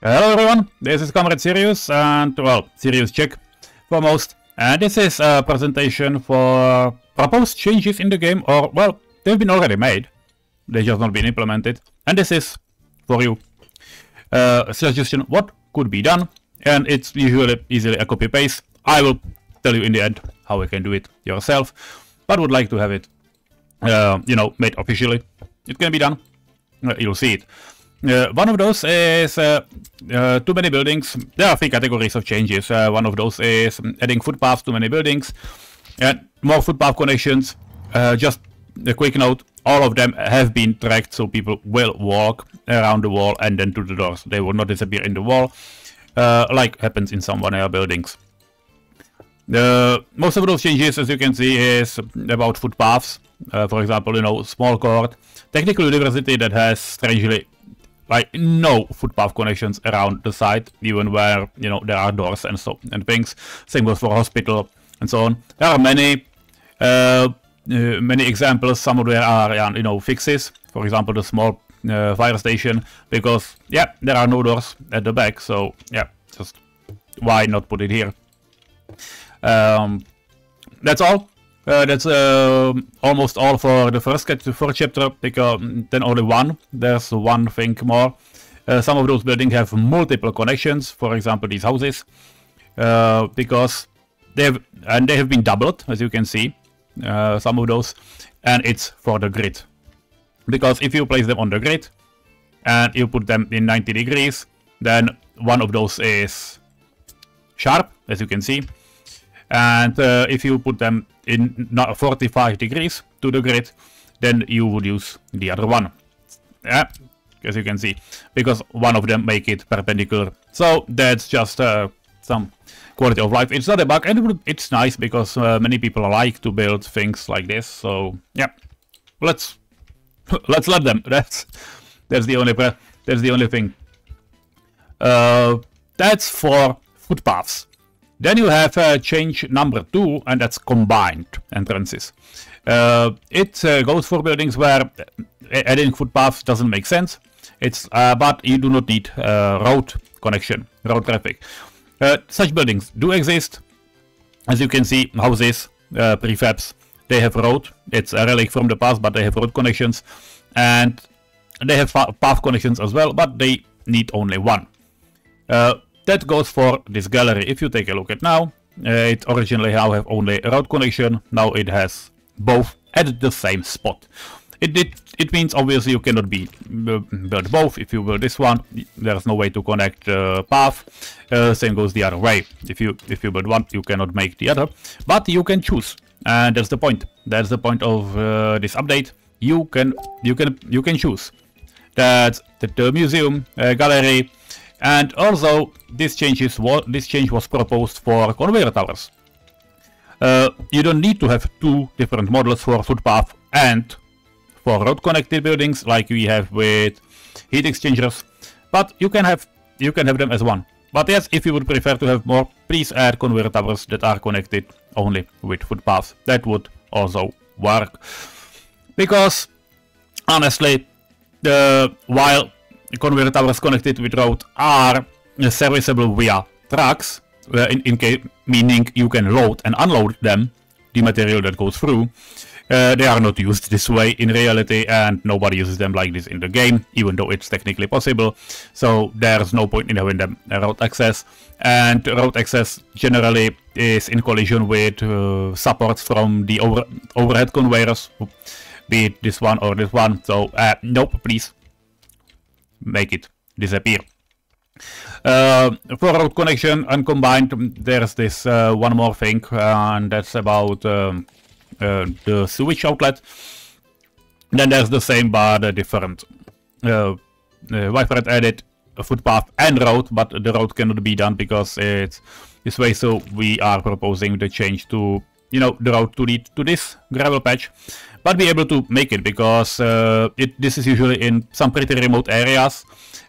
Hello everyone, this is Comrade Sirius, and well, Sirius Check foremost, and this is a presentation for proposed changes in the game, or well, they've been already made, they've just not been implemented, and this is for you a suggestion what could be done, and it's usually easily a copy paste. I will tell you in the end how you can do it yourself, but would like to have it made officially. It can be done, you'll see it. One of those is too many buildings. There are 3 categories of changes. One of those is adding footpaths to many buildings and more footpath connections. Just a quick note, all of them have been tracked, so people will walk around the wall and then to the doors. They will not disappear in the wall, like happens in some vanilla buildings. Most of those changes, as you can see, is about footpaths. For example, small court, technical university that has strangely no footpath connections around the site, even where there are doors and things. Same goes for hospital and so on. There are many examples. Some of them are fixes. For example, the small fire station, because there are no doors at the back. So just why not put it here? That's all. That's almost all for the first chapter, because then only one. There's one thing more. Some of those buildings have multiple connections, for example these houses, because they have been doubled, as you can see, some of those, and it's for the grid. Because if you place them on the grid, and you put them in 90 degrees, then one of those is sharp, as you can see. And if you put them in 45 degrees to the grid, then you would use the other one. As you can see, because one of them make it perpendicular. So that's just some quality of life. It's not a bug, and it's nice because many people like to build things like this. So let's let them. That's the only thing. That's for footpaths. Then you have change number 2, and that's combined entrances. It goes for buildings where adding footpaths doesn't make sense. But you do not need road connection, road traffic. Such buildings do exist. As you can see, houses, prefabs, they have road. It's a relic from the past, but they have road connections. And they have path connections as well, but they need only one. That goes for this gallery. If you take a look at now, it originally now have only a road connection. Now it has both at the same spot. It means obviously you cannot build both. If you build this one, there's no way to connect path. Same goes the other way. If you build one, you cannot make the other. But you can choose, and that's the point. That's the point of this update. You can choose. That's the museum, gallery. And also, this change was proposed for conveyor towers. You don't need to have 2 different models for footpath and for road connected buildings like we have with heat exchangers, but you can have them as one. But yes, if you would prefer to have more, please add conveyor towers that are connected only with footpaths. That would also work, because honestly, while conveyor towers connected with road are serviceable via trucks, meaning you can load and unload them, the material that goes through. They are not used this way in reality, and nobody uses them like this in the game, even though it's technically possible. So there's no point in having them road access, and road access generally is in collision with supports from the overhead conveyors, be it this one or this one. So nope, please make it disappear. For road connection and combined, there's this one more thing, and that's about the sewage outlet. Then there's the same but different. WRSR added a footpath and road, but the road cannot be done because it's this way. So we are proposing the change to the road to lead to this gravel patch, but be able to make it because this is usually in some pretty remote areas,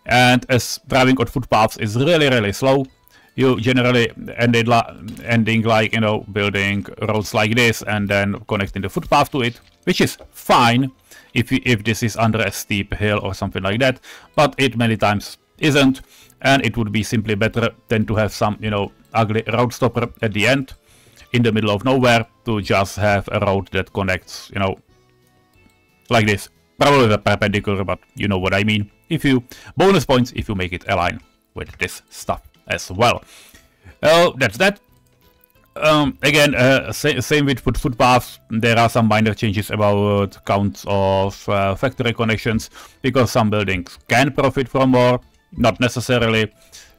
and as driving on footpaths is really slow, you generally ending like building roads like this and then connecting the footpath to it, which is fine if this is under a steep hill or something like that, but it many times isn't, and it would be simply better than to have some, you know, ugly road stopper at the end, in the middle of nowhere, to just have a road that connects, you know, like this. Probably the perpendicular, but you know what I mean. If you bonus points if you make it align with this stuff as well. That's that. Again, same with footpaths. There are some minor changes about counts of factory connections, because some buildings can profit from more. Not necessarily.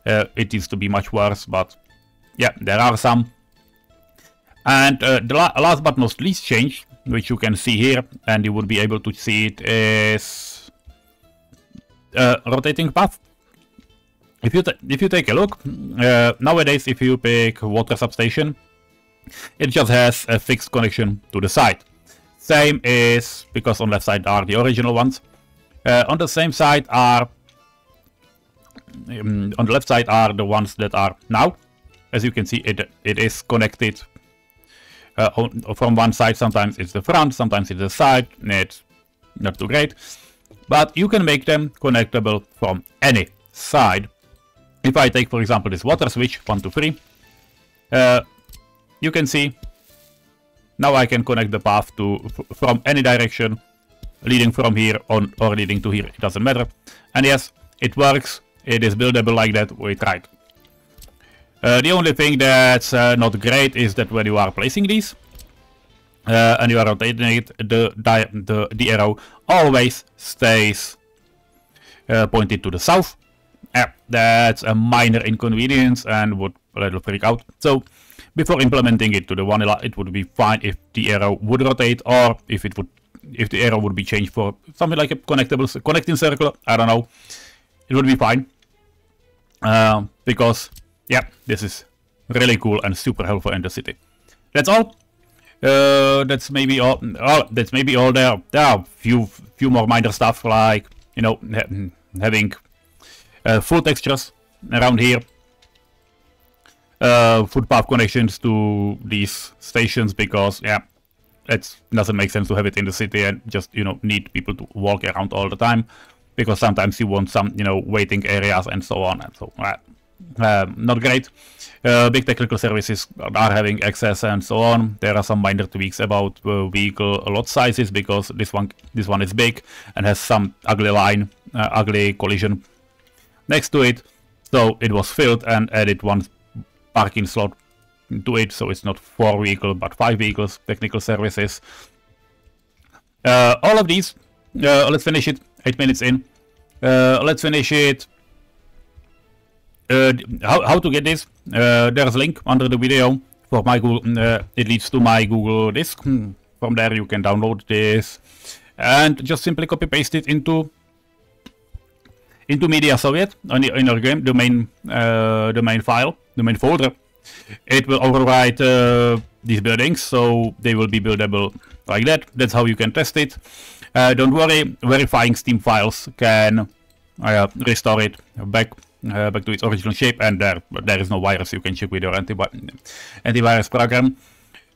It needs to be much worse, but yeah, there are some. And the last but not least change, which you can see here, and you would be able to see it, is rotating path. If you take a look, nowadays if you pick water substation, it just has a fixed connection to the side. Same is because on left side are the original ones. On the same side are on the left side are the ones that are now. As you can see, it is connected from one side. Sometimes it's the front, sometimes it's the side. It's not too great, but you can make them connectable from any side. If I take, for example, this water switch 1, 2, 3, you can see now I can connect the path from any direction, leading from here on or leading to here. It doesn't matter. And yes, it works. It is buildable like that. We tried. The only thing that's not great is that when you are placing these and you are rotating it, the arrow always stays pointed to the south. That's a minor inconvenience and would a little freak out. So before implementing it to the vanilla, it would be fine if the arrow would rotate, or if the arrow would be changed for something like a connecting circle. I don't know. It would be fine. Because yeah, this is really cool and super helpful in the city. That's all. That's maybe all. That's maybe all. There are few more minor stuff, like, you know, having full textures around here, footpath connections to these stations, because yeah, it doesn't make sense to have it in the city and just, you know, need people to walk around all the time, because sometimes you want some, you know, waiting areas and so on, and so not great. Big technical services are having access and so on. There are some minor tweaks about vehicle lot sizes, because this one is big and has some ugly line, ugly collision next to it, so it was filled and added one parking slot to it, so it's not 4 vehicles but 5 vehicles. Technical services. All of these. Let's finish it. 8 minutes in. Let's finish it. How to get this? There's a link under the video for my Google. It leads to my Google disk. From there you can download this and just simply copy paste it into Media Soviet in your game, the main file, the main folder. It will overwrite these buildings, so they will be buildable like that. That's how you can test it. Don't worry, verifying Steam files can restore it back to its original shape, and there is no virus you can check with your antivirus program.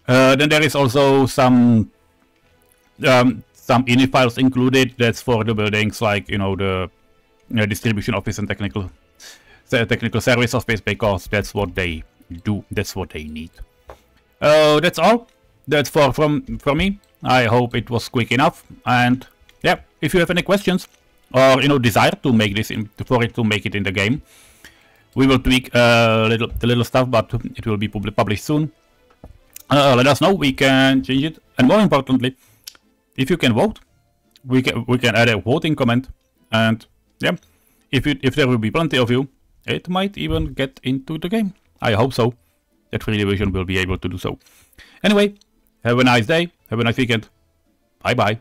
Then there is also some init files included. That's for the buildings, like, you know, the distribution office and technical service office, because that's what they do, that's what they need. That's all. That's from me. I hope it was quick enough, and yeah, if you have any questions or, you know, desire to make this to make it in the game, we will tweak the little stuff, but it will be published soon. Let us know, we can change it, and more importantly, if you can vote, we can add a voting comment, and yeah, if there will be plenty of you, it might even get into the game. I hope so. That Free Division will be able to do so. Anyway, have a nice day, have a nice weekend. Bye bye.